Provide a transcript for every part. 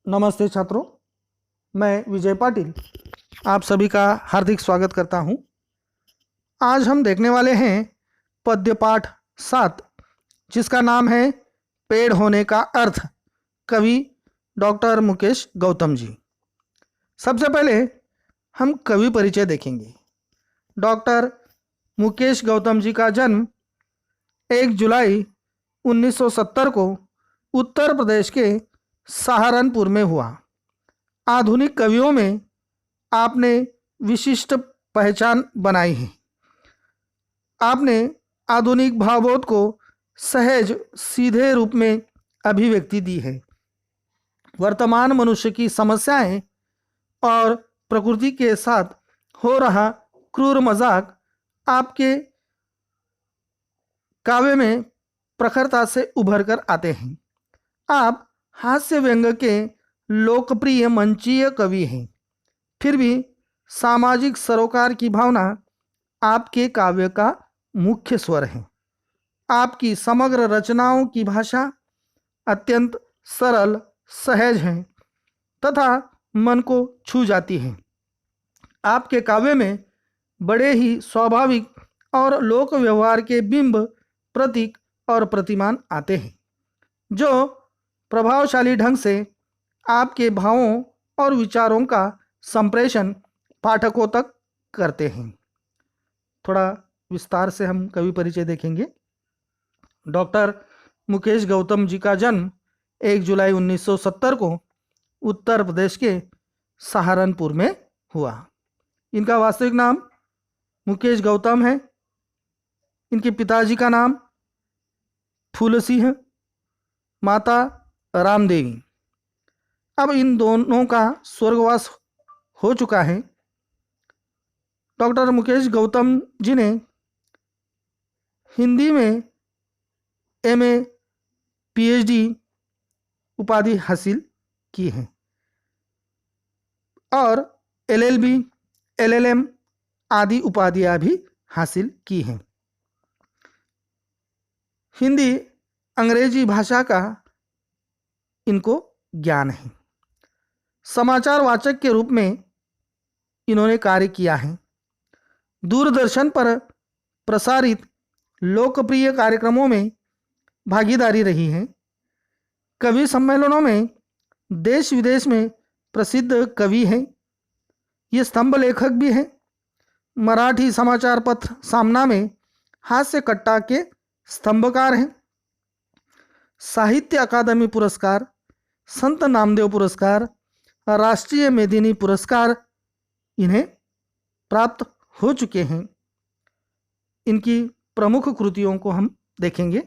नमस्ते छात्रों, मैं विजय पाटिल आप सभी का हार्दिक स्वागत करता हूं। आज हम देखने वाले हैं पद्य पाठ 7, जिसका नाम है पेड़ होने का अर्थ। कवि डॉक्टर मुकेश गौतम जी। सबसे पहले हम कवि परिचय देखेंगे। डॉक्टर मुकेश गौतम जी का जन्म 1 जुलाई 1970 को उत्तर प्रदेश के सहारनपुर में हुआ। आधुनिक कवियों में आपने विशिष्ट पहचान बनाई है। आपने आधुनिक भावबोध को सहज सीधे रूप में अभिव्यक्ति दी है। वर्तमान मनुष्य की समस्याएं और प्रकृति के साथ हो रहा क्रूर मजाक आपके काव्य में प्रखरता से उभर कर आते हैं। आप हास्य व्यंग के लोकप्रिय मंचीय कवि हैं, फिर भी सामाजिक सरोकार की भावना आपके काव्य का मुख्य स्वर है। आपकी समग्र रचनाओं की भाषा अत्यंत सरल सहज है तथा मन को छू जाती है। आपके काव्य में बड़े ही स्वाभाविक और लोक व्यवहार के बिंब, प्रतीक और प्रतिमान आते हैं, जो प्रभावशाली ढंग से आपके भावों और विचारों का संप्रेषण पाठकों तक करते हैं। थोड़ा विस्तार से हम कवि परिचय देखेंगे। डॉक्टर मुकेश गौतम जी का जन्म 1 जुलाई 1970 को उत्तर प्रदेश के सहारनपुर में हुआ। इनका वास्तविक नाम मुकेश गौतम है। इनके पिताजी का नाम फूलसिंह, माता रामदेवी। अब इन दोनों का स्वर्गवास हो चुका है। डॉक्टर मुकेश गौतम जी ने हिंदी में एमए, पीएचडी उपाधि हासिल की है और एलएलबी, एलएलएम आदि उपाधियां भी हासिल की हैं। हिंदी अंग्रेजी भाषा का इनको ज्ञान है। समाचार वाचक के रूप में इन्होंने कार्य किया है। दूरदर्शन पर प्रसारित लोकप्रिय कार्यक्रमों में भागीदारी रही है। कवि सम्मेलनों में देश विदेश में प्रसिद्ध कवि हैं। ये स्तंभ लेखक भी हैं। मराठी समाचार पत्र सामना में हास्य कट्टा के स्तंभकार हैं। साहित्य अकादमी पुरस्कार, संत नामदेव पुरस्कार, राष्ट्रीय मेदिनी पुरस्कार इन्हें प्राप्त हो चुके हैं। इनकी प्रमुख कृतियों को हम देखेंगे।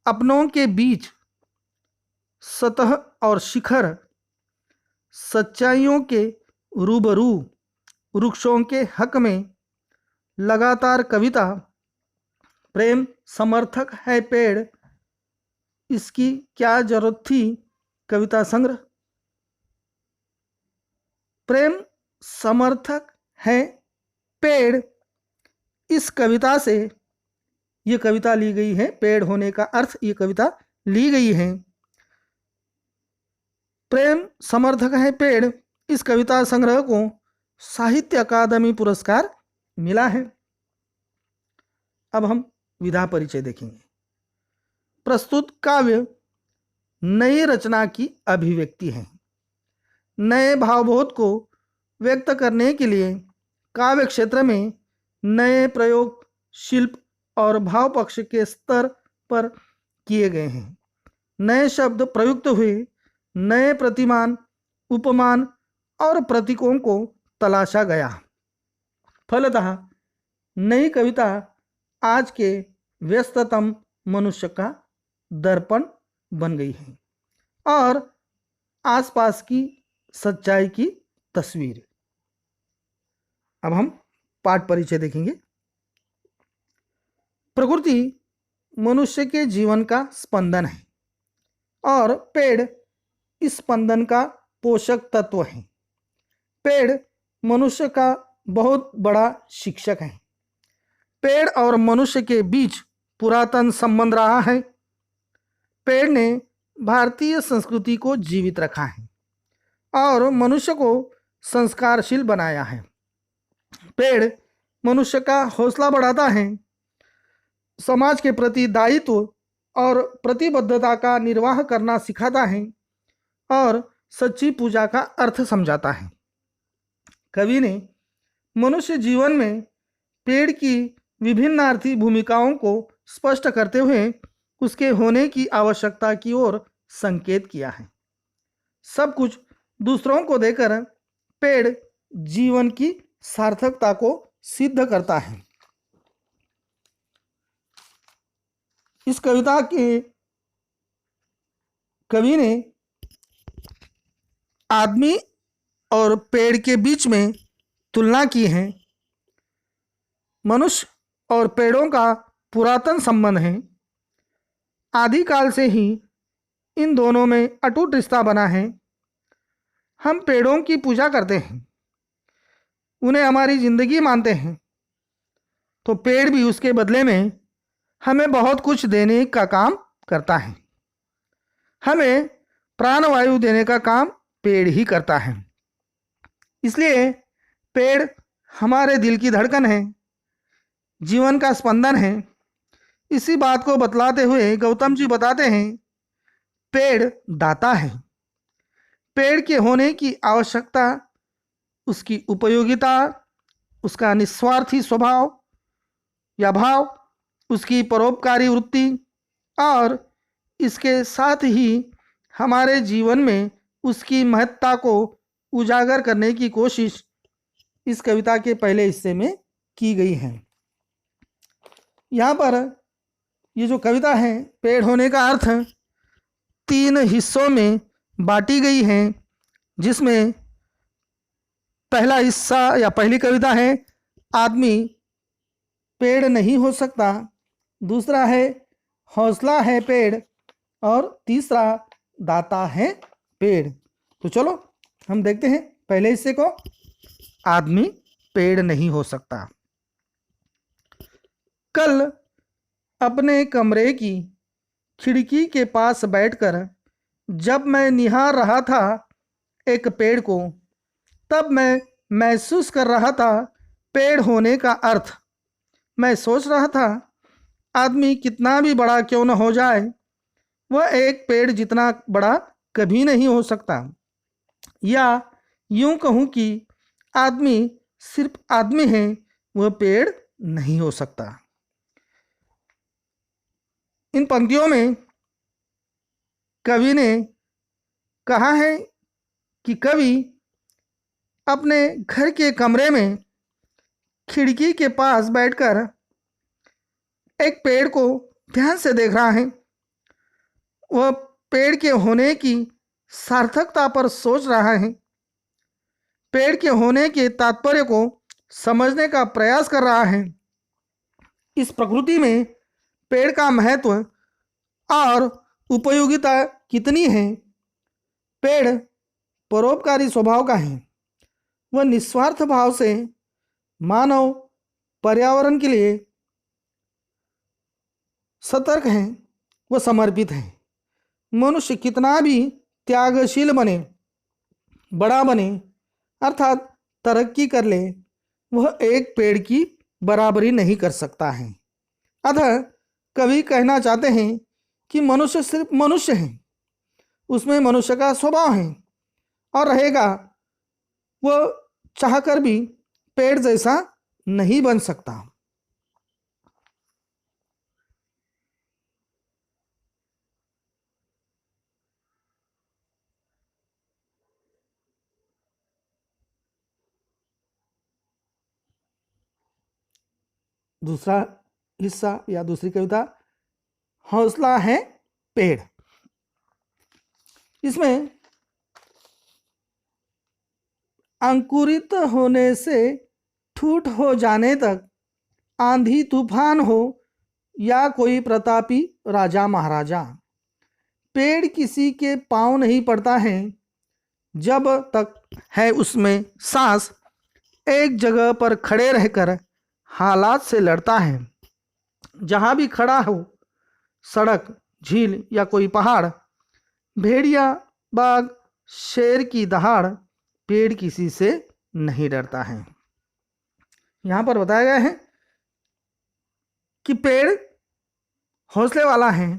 अपनों के बीच, सतह और शिखर, सच्चाइयों के रूबरू, वृक्षों के हक में, लगातार कविता, प्रेम समर्थक है पेड़, इसकी क्या जरूरत थी, कविता संग्रह। प्रेम समर्थक है पेड़, इस कविता से ये कविता ली गई है। पेड़ होने का अर्थ ये कविता ली गई है। प्रेम समर्थक है पेड़, इस कविता संग्रह को साहित्य अकादमी पुरस्कार मिला है। अब हम विधा परिचय देखेंगे। प्रस्तुत काव्य नई रचना की अभिव्यक्ति है। नए भावबोध को व्यक्त करने के लिए काव्य क्षेत्र में नए प्रयोग शिल्प और भाव पक्ष के स्तर पर किए गए हैं। नए शब्द प्रयुक्त हुए, नए प्रतिमान, उपमान और प्रतीकों को तलाशा गया। फलतः नई कविता आज के व्यस्ततम मनुष्य का दर्पण बन गई है और आसपास की सच्चाई की तस्वीर। अब हम पाठ परिचय देखेंगे। प्रकृति मनुष्य के जीवन का स्पंदन है और पेड़ इस स्पंदन का पोषक तत्व है। पेड़ मनुष्य का बहुत बड़ा शिक्षक है। पेड़ और मनुष्य के बीच पुरातन संबंध रहा है। पेड़ ने भारतीय संस्कृति को जीवित रखा है और मनुष्य को संस्कारशील बनाया है। पेड़ मनुष्य का हौसला बढ़ाता है, समाज के प्रति दायित्व और प्रतिबद्धता का निर्वाह करना सिखाता है और सच्ची पूजा का अर्थ समझाता है। कवि ने मनुष्य जीवन में पेड़ की विभिन्नार्थी भूमिकाओं को स्पष्ट करते हुए उसके होने की आवश्यकता की ओर संकेत किया है। सब कुछ दूसरों को देकर पेड़ जीवन की सार्थकता को सिद्ध करता है। इस कविता के कवि ने आदमी और पेड़ के बीच में तुलना की है। मनुष्य और पेड़ों का पुरातन संबंध है। आदिकाल से ही इन दोनों में अटूट रिश्ता बना है। हम पेड़ों की पूजा करते हैं, उन्हें हमारी जिंदगी मानते हैं, तो पेड़ भी उसके बदले में हमें बहुत कुछ देने का काम करता है। हमें प्राणवायु देने का काम पेड़ ही करता है। इसलिए पेड़ हमारे दिल की धड़कन है, जीवन का स्पंदन है। इसी बात को बतलाते हुए गौतम जी बताते हैं, पेड़ दाता है। पेड़ के होने की आवश्यकता, उसकी उपयोगिता, उसका निस्वार्थी स्वभाव या भाव, उसकी परोपकारी वृत्ति और इसके साथ ही हमारे जीवन में उसकी महत्ता को उजागर करने की कोशिश इस कविता के पहले हिस्से में की गई है। यहाँ पर ये जो कविता है पेड़ होने का अर्थ 3 हिस्सों में बांटी गई है, जिसमें पहला हिस्सा या पहली कविता है आदमी पेड़ नहीं हो सकता, दूसरा है हौसला है पेड़ और तीसरा दाता है पेड़। तो चलो हम देखते हैं पहले हिस्से को, आदमी पेड़ नहीं हो सकता। कल अपने कमरे की खिड़की के पास बैठकर जब मैं निहार रहा था एक पेड़ को, तब मैं महसूस कर रहा था पेड़ होने का अर्थ। मैं सोच रहा था आदमी कितना भी बड़ा क्यों न हो जाए, वह एक पेड़ जितना बड़ा कभी नहीं हो सकता। या यूं कहूं कि आदमी सिर्फ आदमी है, वह पेड़ नहीं हो सकता। इन पंक्तियों में कवि ने कहा है कि कवि अपने घर के कमरे में खिड़की के पास बैठकर एक पेड़ को ध्यान से देख रहा है। वह पेड़ के होने की सार्थकता पर सोच रहा है, पेड़ के होने के तात्पर्य को समझने का प्रयास कर रहा है। इस प्रकृति में पेड़ का महत्व और उपयोगिता कितनी है। पेड़ परोपकारी स्वभाव का है, वह निस्वार्थ भाव से मानव पर्यावरण के लिए सतर्क है, वह समर्पित है। मनुष्य कितना भी त्यागशील बने, बड़ा बने, अर्थात तरक्की कर ले, वह एक पेड़ की बराबरी नहीं कर सकता है। अतः कवि कहना चाहते हैं कि मनुष्य सिर्फ मनुष्य है, उसमें मनुष्य का स्वभाव है और रहेगा। वह चाहकर भी पेड़ जैसा नहीं बन सकता। दूसरा हिस्सा या दूसरी कविता हौसला है पेड़। इसमें अंकुरित होने से ठूठ हो जाने तक, आंधी तूफान हो या कोई प्रतापी राजा महाराजा, पेड़ किसी के पांव नहीं पड़ता है। जब तक है उसमें सांस, एक जगह पर खड़े रहकर हालात से लड़ता है। जहाँ भी खड़ा हो, सड़क, झील या कोई पहाड़, भेड़िया, बाघ, शेर की दहाड़, पेड़ किसी से नहीं डरता है। यहां पर बताया गया है कि पेड़ हौसले वाला है,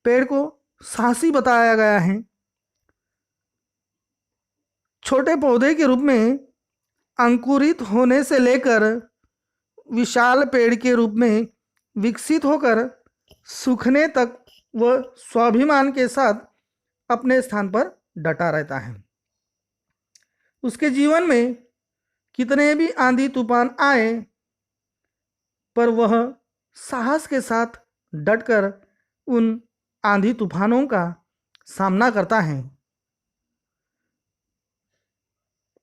पेड़ को साहसी बताया गया है। छोटे पौधे के रूप में अंकुरित होने से लेकर विशाल पेड़ के रूप में विकसित होकर सूखने तक वह स्वाभिमान के साथ अपने स्थान पर डटा रहता है। उसके जीवन में कितने भी आंधी तूफान आए, पर वह साहस के साथ डटकर उन आंधी तूफानों का सामना करता है।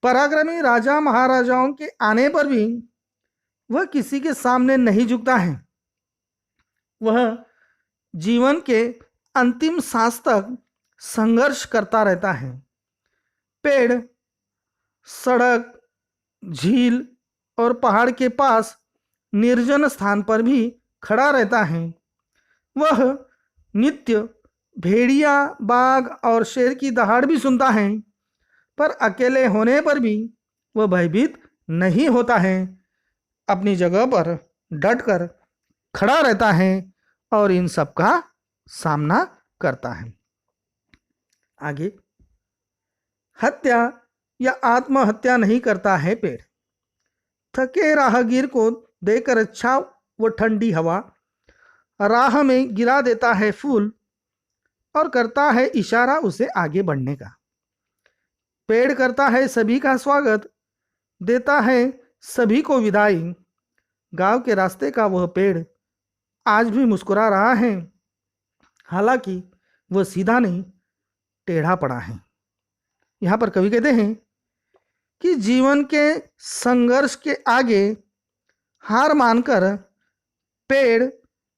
पराक्रमी राजा महाराजाओं के आने पर भी वह किसी के सामने नहीं झुकता है। वह जीवन के अंतिम सांस तक संघर्ष करता रहता है। पेड़ सड़क, झील और पहाड़ के पास निर्जन स्थान पर भी खड़ा रहता है। वह नित्य भेड़िया, बाघ और शेर की दहाड़ भी सुनता है, पर अकेले होने पर भी वह भयभीत नहीं होता है। अपनी जगह पर डटकर खड़ा रहता है और इन सब का सामना करता है। आगे, हत्या या आत्महत्या नहीं करता है पेड़। थके राहगीर को देकर अच्छा व ठंडी हवा, राह में गिरा देता है फूल और करता है इशारा उसे आगे बढ़ने का। पेड़ करता है सभी का स्वागत, देता है सभी को विदाई। गांव के रास्ते का वह पेड़ आज भी मुस्कुरा रहा है, हालांकि वह सीधा नहीं, टेढ़ा पड़ा है। यहां पर कवि कहते हैं कि जीवन के संघर्ष के आगे हार मानकर पेड़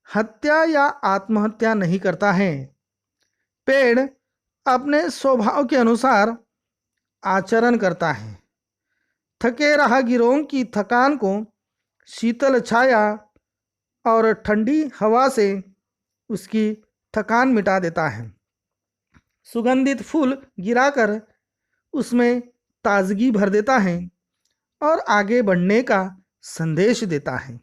हत्या या आत्महत्या नहीं करता है। पेड़ अपने स्वभाव के अनुसार आचरण करता है। थके राहगीरों की थकान को शीतल छाया और ठंडी हवा से उसकी थकान मिटा देता है। सुगंधित फूल गिराकर उसमें ताजगी भर देता है और आगे बढ़ने का संदेश देता है।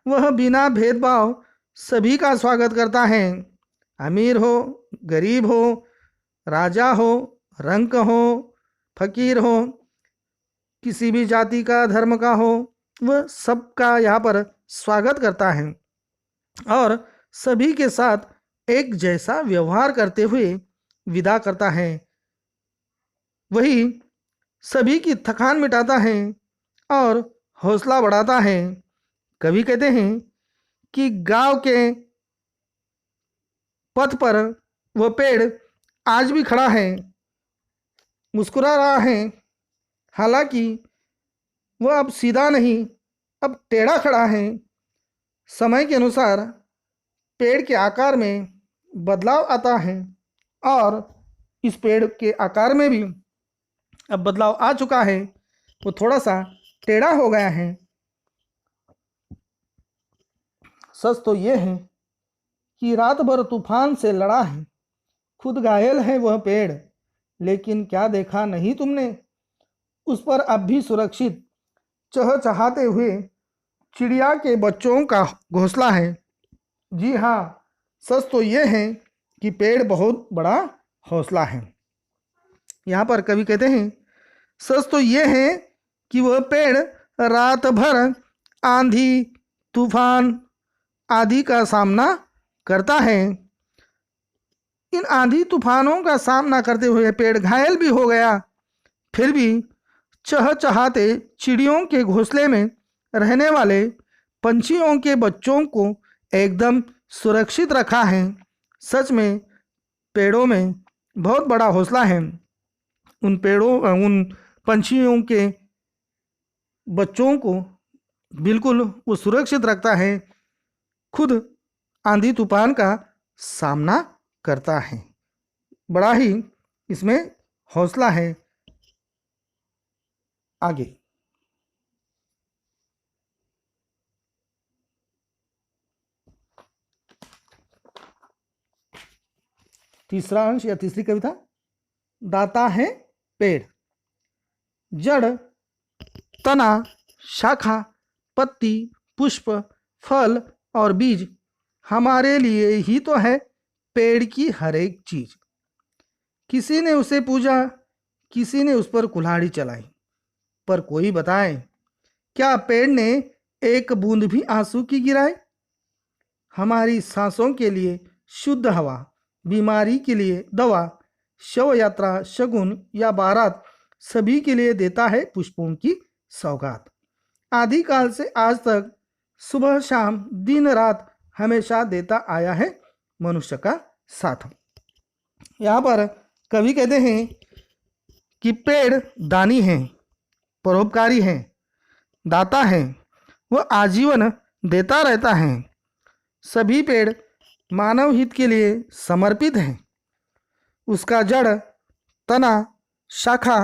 वह बिना भेदभाव सभी का स्वागत करता है। अमीर हो, गरीब हो, राजा हो, रंक हो, फकीर हो, किसी भी जाति का, धर्म का हो, वह सबका यहाँ पर स्वागत करता है और सभी के साथ एक जैसा व्यवहार करते हुए विदा करता है। वही सभी की थकान मिटाता है और हौसला बढ़ाता है। कवि कहते हैं कि गांव के पथ पर वह पेड़ आज भी खड़ा है, मुस्कुरा रहा है, हालांकि वह अब सीधा नहीं, अब टेढ़ा खड़ा है। समय के अनुसार पेड़ के आकार में बदलाव आता है और इस पेड़ के आकार में भी अब बदलाव आ चुका है, वो थोड़ा सा टेढ़ा हो गया है। सच तो ये है कि रात भर तूफान से लड़ा है, खुद घायल है वह पेड़, लेकिन क्या देखा नहीं तुमने, उस पर अब भी सुरक्षित चहचहाते हुए चिड़िया के बच्चों का घोंसला है। जी हाँ, सच तो ये है कि पेड़ बहुत बड़ा हौसला है। यहाँ पर कवि कहते हैं, सच तो ये है कि वह पेड़ रात भर आंधी, तूफान आदि का सामना करता है। इन आंधी तूफानों का सामना करते हुए पेड़ घायल भी हो गया, फिर भी चहचहाते चिड़ियों के घोंसले में रहने वाले पंछियों के बच्चों को एकदम सुरक्षित रखा है। सच में पेड़ों में बहुत बड़ा हौसला है। उन पंछियों के बच्चों को बिल्कुल वो सुरक्षित रखता है, खुद आंधी तूफान का सामना करता है। बड़ा ही इसमें हौसला है। आगे, तीसरा अंश या तीसरी कविता, दाता है पेड़। जड़, तना, शाखा, पत्ती, पुष्प, फल और बीज हमारे लिए ही तो है पेड़ की हर एक चीज। किसी ने उसे पूजा, किसी ने उस पर कुल्हाड़ी चलाई, पर कोई बताए क्या पेड़ ने एक बूंद भी आंसू की गिराए? हमारी सांसों के लिए शुद्ध हवा, बीमारी के लिए दवा, शव यात्रा, शगुन या बारात सभी के लिए देता है पुष्पों की सौगात। आदिकाल से आज तक सुबह शाम दिन रात हमेशा देता आया है मनुष्य का साथ। यहाँ पर कवि कहते हैं कि पेड़ दानी हैं, परोपकारी हैं, दाता हैं, वह आजीवन देता रहता है। सभी पेड़ मानव हित के लिए समर्पित हैं। उसका जड़, तना, शाखा,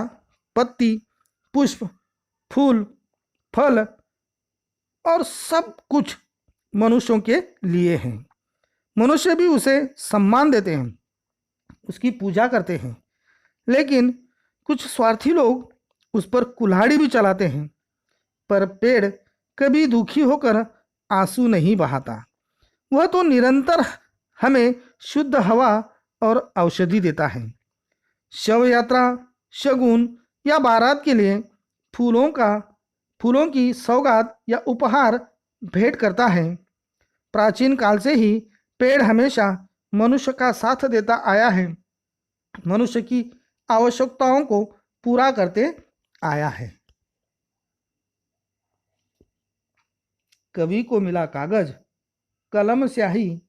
पत्ती, पुष्प, फूल, फल और सब कुछ मनुष्यों के लिए हैं। मनुष्य भी उसे सम्मान देते हैं, उसकी पूजा करते हैं, लेकिन कुछ स्वार्थी लोग उस पर कुल्हाड़ी भी चलाते हैं। पर पेड़ कभी दुखी होकर आंसू नहीं बहाता। वह तो निरंतर हमें शुद्ध हवा और औषधि देता है। शव यात्रा, शगुन या बारात के लिए फूलों की सौगात या उपहार भेंट करता है। प्राचीन काल से ही पेड़ हमेशा मनुष्य का साथ देता आया है, मनुष्य की आवश्यकताओं को पूरा करते आया है। कवि को मिला कागज, कलम स्याही,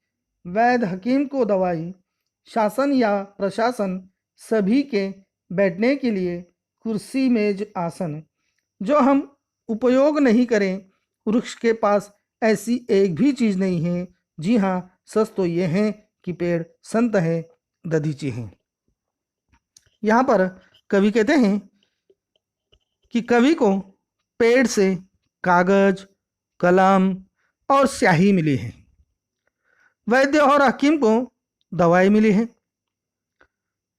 वैद्य हकीम को दवाई, शासन या प्रशासन सभी के बैठने के लिए कुर्सी मेज आसन। जो हम उपयोग नहीं करें, वृक्ष के पास ऐसी एक भी चीज नहीं है। जी हाँ, सच तो ये है कि पेड़ संत है, दधीची हैं। यहाँ पर कवि कहते हैं कि कवि को पेड़ से कागज, कलम और स्याही मिली है। वैद्य और हकीम को दवाई मिली है।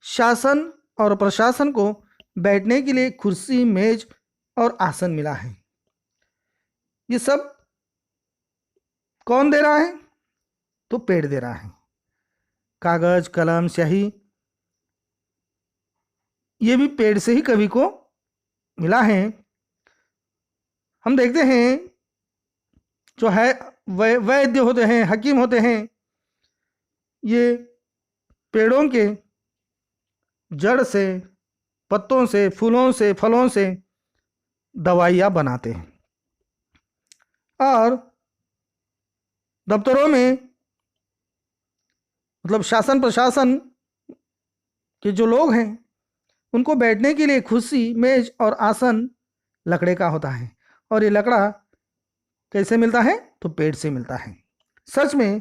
शासन और प्रशासन को बैठने के लिए कुर्सी, मेज और आसन मिला है। ये सब कौन दे रहा है? तो पेड़ दे रहा है। कागज, कलम, स्याही ये भी पेड़ से ही कवि को मिला है। हम देखते हैं जो है वैद्य होते हैं, हकीम होते हैं, ये पेड़ों के जड़ से, पत्तों से, फूलों से, फलों से दवाइयाँ बनाते हैं। और दफ्तरों में मतलब शासन प्रशासन के जो लोग हैं उनको बैठने के लिए कुर्सी, मेज और आसन लकड़े का होता है। और ये लकड़ा कैसे मिलता है? तो पेड़ से मिलता है। सच में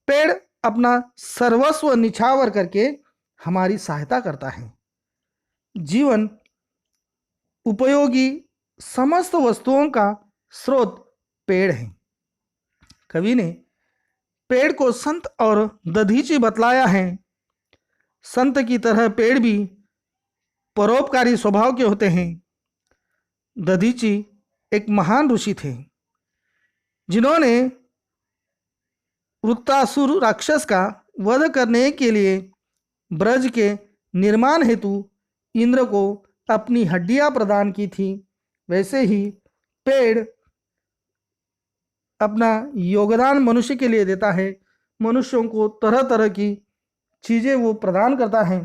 पेड़ अपना सर्वस्व निछावर करके हमारी सहायता करता है। जीवन उपयोगी समस्त वस्तुओं का स्रोत पेड़ है। कवि ने पेड़ को संत और दधीची बतलाया है। संत की तरह पेड़ भी परोपकारी स्वभाव के होते हैं। दधीची एक महान ऋषि थे जिन्होंने वृत्तासुर राक्षस का वध करने के लिए ब्रज के निर्माण हेतु इंद्र को अपनी हड्डियां प्रदान की थी। वैसे ही पेड़ अपना योगदान मनुष्य के लिए देता है। मनुष्यों को तरह तरह की चीजें वो प्रदान करता है।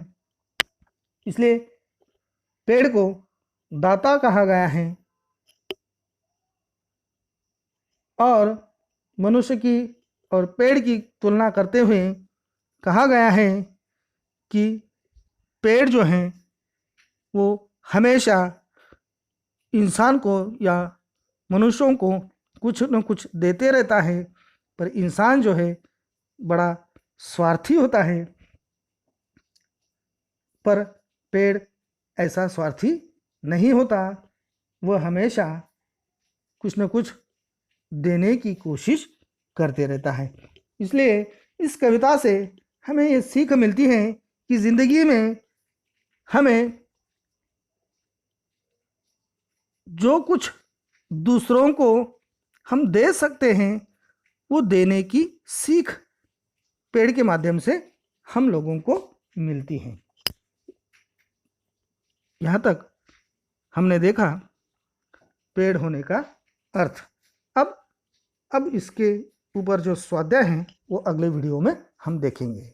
इसलिए पेड़ को दाता कहा गया है। और मनुष्य की और पेड़ की तुलना करते हुए कहा गया है कि पेड़ जो हैं वो हमेशा इंसान को या मनुष्यों को कुछ न कुछ देते रहता है, पर इंसान जो है बड़ा स्वार्थी होता है। पर पेड़ ऐसा स्वार्थी नहीं होता, वह हमेशा कुछ न कुछ देने की कोशिश करते रहता है। इसलिए इस कविता से हमें ये सीख मिलती है कि जिंदगी में हमें जो कुछ दूसरों को हम दे सकते हैं वो देने की सीख पेड़ के माध्यम से हम लोगों को मिलती है। यहाँ तक हमने देखा पेड़ होने का अर्थ। अब इसके ऊपर जो स्वाध्याय हैं वो अगले वीडियो में हम देखेंगे।